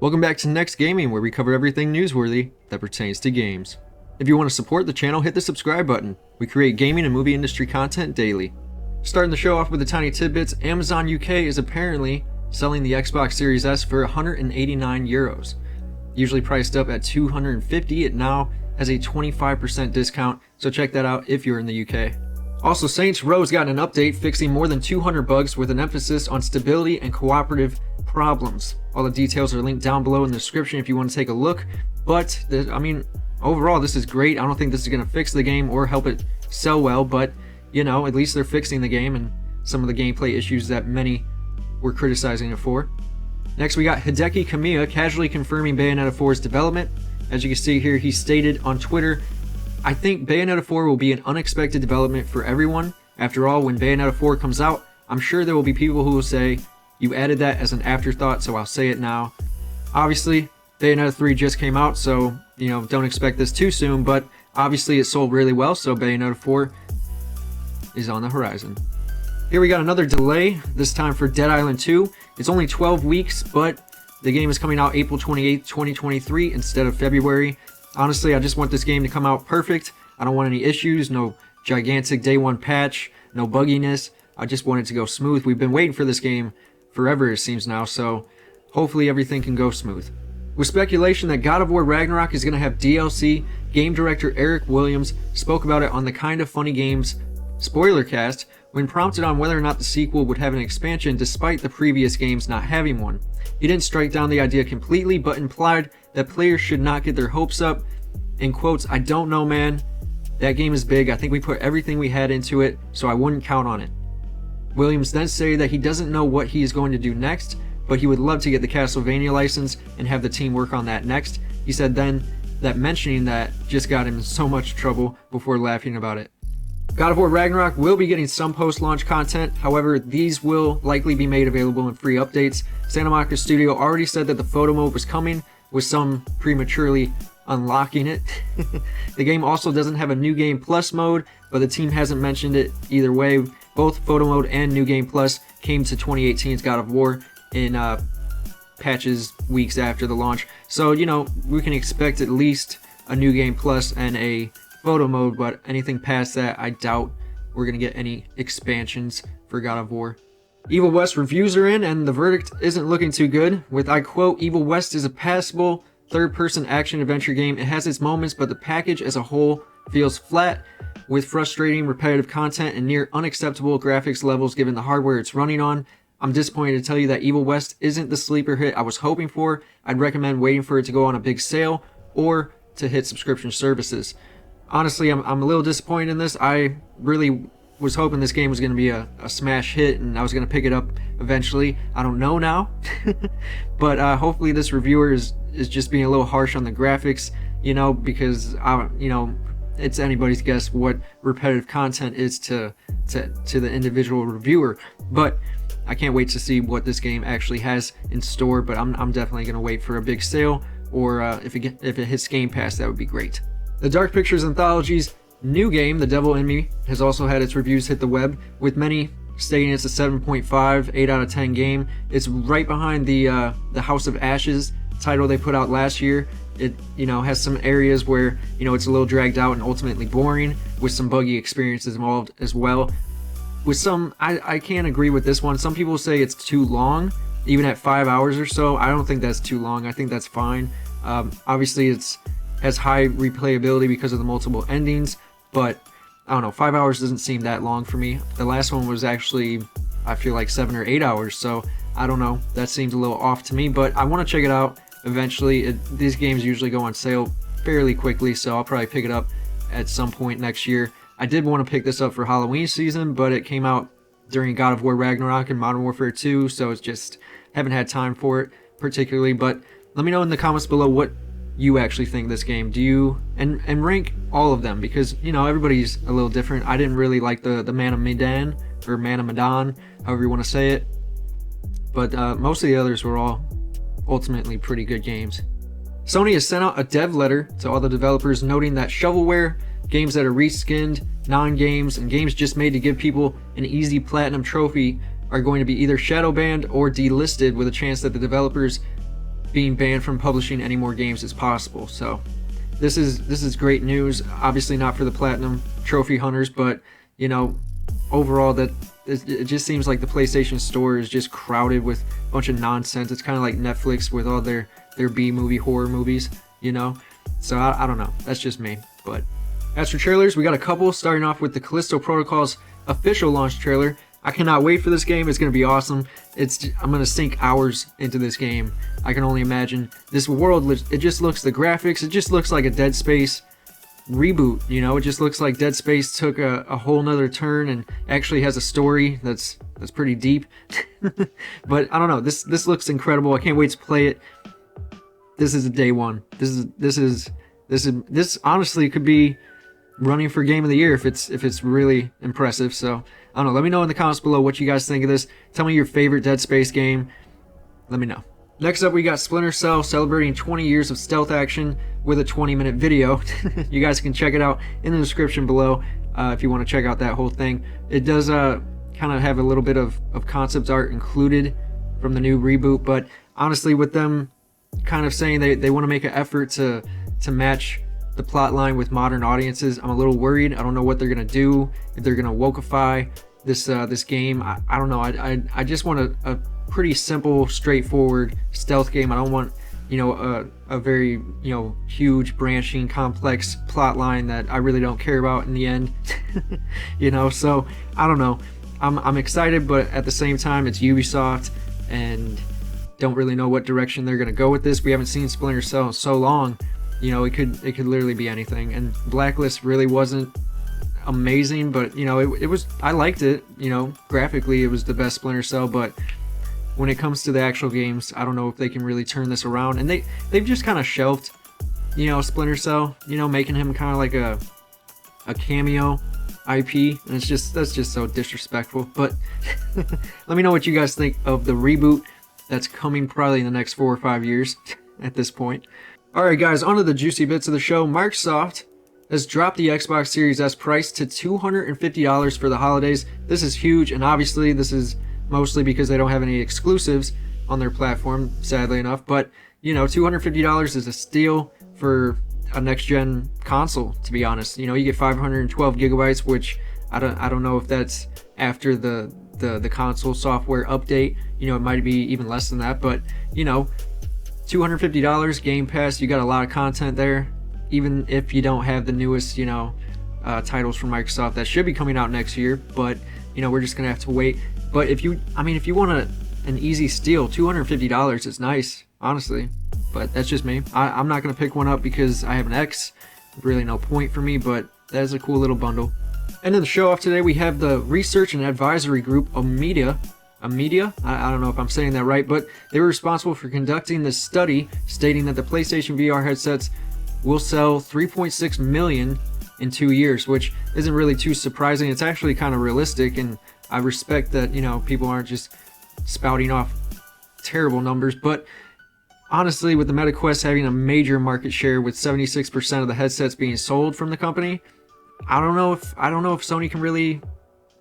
Welcome back to NeXt Gaming, where we cover everything newsworthy that pertains to games. If you want to support the channel, hit the subscribe button. We create gaming and movie industry content daily. Starting the show off with the tiny tidbits, Amazon UK is apparently selling the Xbox Series S for €189. Usually priced up at $250, it now has a 25% discount, so check that out if you're in the UK. Also, Saints Row's gotten an update fixing more than 200 bugs with an emphasis on stability and cooperative problems. All the details are linked down below in the description if you want to take a look. But, overall this is great. I don't think this is going to fix the game or help it sell well, but, at least they're fixing the game and some of the gameplay issues that many were criticizing it for. Next, we got Hideki Kamiya casually confirming Bayonetta 4's development. As you can see here, he stated on Twitter, "I think Bayonetta 4 will be an unexpected development for everyone. After all, when Bayonetta 4 comes out, I'm sure there will be people who will say, you added that as an afterthought, so I'll say it now." Obviously, Bayonetta 3 just came out, so, don't expect this too soon, but obviously it sold really well, so Bayonetta 4 is on the horizon. Here we got another delay, this time for Dead Island 2. It's only 12 weeks, but the game is coming out April 28th, 2023 instead of February. Honestly, I just want this game to come out perfect. I don't want any issues, no gigantic day one patch, no bugginess. I just want it to go smooth. We've been waiting for this game forever, it seems now, so hopefully everything can go smooth. With speculation that God of War Ragnarok is going to have DLC, game director Eric Williams spoke about it on the Kinda Funny Games Spoilercast when prompted on whether or not the sequel would have an expansion despite the previous games not having one. He didn't strike down the idea completely, but implied that players should not get their hopes up. In quotes, "I don't know, man. That game is big. I think we put everything we had into it, so I wouldn't count on it." Williams then stated that he doesn't know what he is going to do next, but he would love to get the Castlevania license and have the team work on that next. He said then that mentioning that just got him in so much trouble before laughing about it. God of War Ragnarok will be getting some post-launch content, however, these will likely be made available in free updates. Santa Monica Studio already said that the photo mode was coming, with some prematurely unlocking it. The game also doesn't have a New Game Plus mode, but the team hasn't mentioned it either way. Both photo mode and New Game Plus came to 2018's God of War in patches weeks after the launch. So, we can expect at least a New Game Plus and a photo mode, but anything past that, I doubt we're going to get any expansions for God of War. Evil West reviews are in, and the verdict isn't looking too good. With, I quote, "Evil West is a passable third-person action-adventure game. It has its moments, but the package as a whole feels flat, with frustrating, repetitive content and near unacceptable graphics levels given the hardware it's running on. I'm disappointed to tell you that Evil West isn't the sleeper hit I was hoping for. I'd recommend waiting for it to go on a big sale or to hit subscription services." Honestly, I'm a little disappointed in this. I really was hoping this game was going to be a smash hit and I was going to pick it up eventually. I don't know now. But hopefully this reviewer is just being a little harsh on the graphics, because it's anybody's guess what repetitive content is to the individual reviewer. But I can't wait to see what this game actually has in store, but I'm definitely going to wait for a big sale, or if it hits Game Pass, that would be great. The Dark Pictures Anthology's new game, The Devil in Me, has also had its reviews hit the web, with many stating it's a 7.5, 8 out of 10 game. It's right behind the House of Ashes title they put out last year. It has some areas where it's a little dragged out and ultimately boring, with some buggy experiences involved as well. With some, I can't agree with this one. Some people say it's too long, even at 5 hours or so. I don't think that's too long. I think that's fine. Obviously it's has high replayability because of the multiple endings, but I don't know, 5 hours doesn't seem that long for me. The last one was actually, I feel like 7 or 8 hours, so I don't know, that seems a little off to me, but I want to check it out eventually. These games usually go on sale fairly quickly, so I'll probably pick it up at some point next year. I did want to pick this up for Halloween season, but it came out during God of War Ragnarok and Modern Warfare 2, so it's just haven't had time for it particularly. But let me know in the comments below what you actually think of this game. Do you and rank all of them, because everybody's a little different. I didn't really like the Man of Medan, or Man of Medan, however you want to say it, but most of the others were all ultimately pretty good games. Sony has sent out a dev letter to all the developers noting that shovelware, games that are reskinned, non-games, and games just made to give people an easy platinum trophy are going to be either shadow banned or delisted, with a chance that the developers being banned from publishing any more games as possible. So this is great news. Obviously not for the platinum trophy hunters, but you know, overall that it just seems like the PlayStation Store is just crowded with a bunch of nonsense. It's kind of like Netflix with all their B-movie horror movies, you know. So I don't know. That's just me. But as for trailers, we got a couple, starting off with the Calisto Protocol's official launch trailer. I cannot wait for this game. It's going to be awesome. I'm going to sink hours into this game. I can only imagine. This world, it just looks, the graphics, it just looks like a Dead Space reboot, you know. It just looks like Dead Space took a whole nother turn and actually has a story that's pretty deep. But I don't know. This looks incredible. I can't wait to play it. This is a day one. This honestly could be running for Game of the Year if it's really impressive. So I don't know. Let me know in the comments below what you guys think of this. Tell me your favorite Dead Space game. Let me know. Next up, we got Splinter Cell celebrating 20 years of stealth action with a 20-minute video. You guys can check it out in the description below if you want to check out that whole thing. It does kind of have a little bit of concept art included from the new reboot, but honestly, with them kind of saying they want to make an effort to match the plot line with modern audiences, I'm a little worried. I don't know what they're gonna do, if they're gonna wokeify this game. I don't know. I just want a pretty simple, straightforward stealth game. I don't want, you know, a very, you know, huge, branching, complex plot line that I really don't care about in the end. You know, so I don't know. I'm excited, but at the same time, it's Ubisoft, and don't really know what direction they're gonna go with this. We haven't seen Splinter Cell in so long. You know, it could literally be anything. And Blacklist really wasn't amazing, but you know, it was, I liked it. You know, graphically it was the best Splinter Cell, but when it comes to the actual games, I don't know if they can really turn this around. And they've just kind of shelved, you know, Splinter Cell, you know, making him kind of like a cameo IP, and that's just so disrespectful. But let me know what you guys think of the reboot that's coming probably in the next 4 or 5 years at this point. Alright guys, on to the juicy bits of the show. Microsoft has dropped the Xbox Series S price to $250 for the holidays. This is huge, and obviously this is mostly because they don't have any exclusives on their platform, sadly enough. But, you know, $250 is a steal for a next-gen console, to be honest. You know, you get 512 gigabytes, which I don't know if that's after the console software update. You know, it might be even less than that, but, you know, $250 Game Pass, you got a lot of content there, even if you don't have the newest, you know, titles from Microsoft that should be coming out next year. But you know, we're just gonna have to wait. But if you want an easy steal, $250 is nice, honestly. But that's just me. I'm not gonna pick one up because I have an X. Really no point for me, but that is a cool little bundle. And in the show off today, we have the research and advisory group Omedia. I don't know if I'm saying that right, but they were responsible for conducting this study stating that the PlayStation VR headsets will sell 3.6 million in 2 years, which isn't really too surprising. It's actually kind of realistic, and I respect that, you know, people aren't just spouting off terrible numbers. But honestly, with the MetaQuest having a major market share with 76% of the headsets being sold from the company, I don't know if Sony can really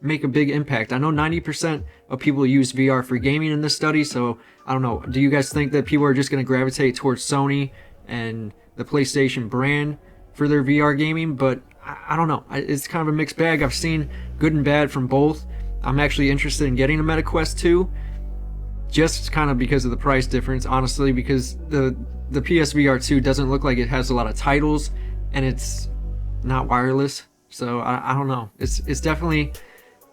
make a big impact. I know 90% of people use VR for gaming in this study, so I don't know. Do you guys think that people are just going to gravitate towards Sony and the PlayStation brand for their VR gaming? But I don't know. It's kind of a mixed bag. I've seen good and bad from both. I'm actually interested in getting a MetaQuest 2, just kind of because of the price difference, honestly, because the PSVR2 doesn't look like it has a lot of titles, and it's not wireless. So I don't know. It's definitely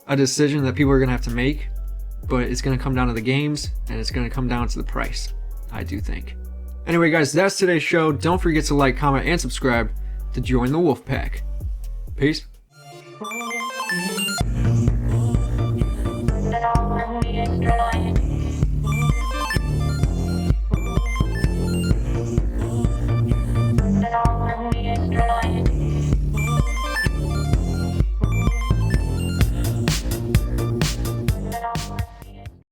a decision that people are going to have to make, but it's going to come down to the games, and it's going to come down to the price, I do think. Anyway guys, that's today's show. Don't forget to like, comment, and subscribe to join the Wolf Pack. Peace.